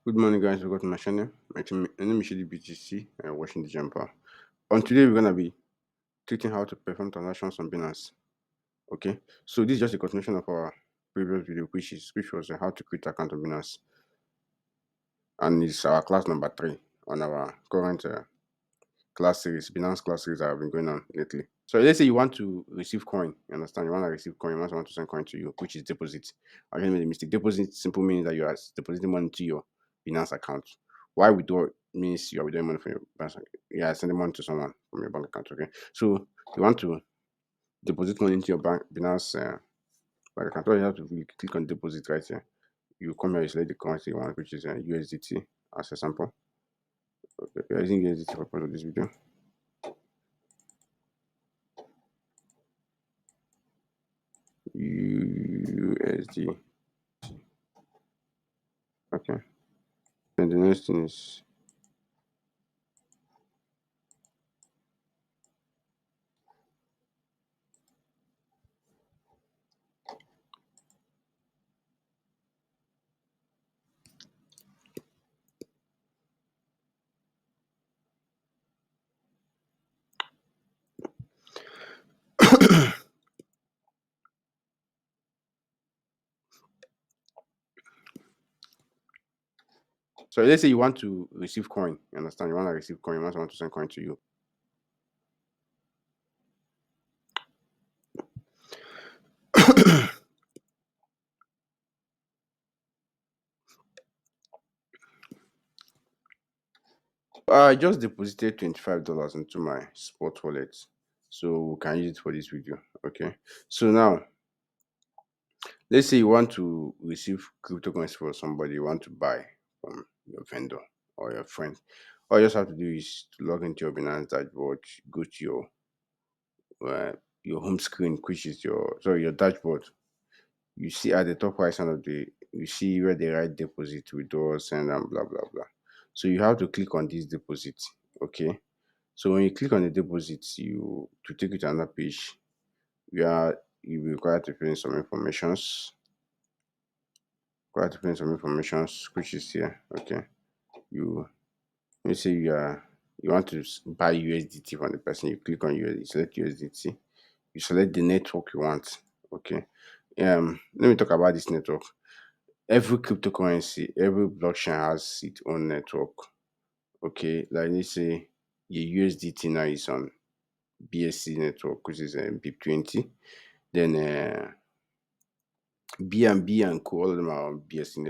Good morning, guys. Welcome to my channel. My name is Shady BTC. Watching degenpal. On today, we're gonna be teaching how to perform transactions on Binance. Okay, so this is just a continuation of our previous video, which was how to create account on Binance, and it's our class number 3 on our current class series, Binance class series that have been going on lately. So let's say you want to receive coin. You understand? You want to receive coin. You want to send coin to you, which is deposit. I just made a mistake. Deposit simple means that you are depositing money to your Binance account. Why withdraw means you are withdrawing money from your bank account. You are sending money to someone from your bank account. Okay. So you want to deposit money into your Binance bank account. All you have to do is click on deposit right here. You come here, you select the currency you want, which is USDT as a sample. Okay, we are using USDT for part of this video. USD. Okay. And the next thing is so let's say you want to receive coin. You understand? You want to receive coin. You want someone to send coin to you. I just deposited $25 into my spot wallet, so we can use it for this video. Okay. So now, let's say you want to receive cryptocurrency for somebody. You want to buy from your vendor or your friend. All you just have to do is to log into your Binance dashboard, go to uh, your home screen, which is your dashboard. You see at the top right side of you see where they write deposit, withdraw, send, and blah blah blah. So you have to click on this deposit. Okay. So when you click on the deposit, to take you to another page, you will require to fill in some informations. Which is here. Okay. You you say you want to buy USDT from the person. You click on USDT, select USDT. You select the network you want. Okay. Let me talk about this network. Every cryptocurrency, every blockchain has its own network. Okay, like let's say your USDT now is on BSC network, which is BIP20. Then BNB and Co, all of them are on BSC network.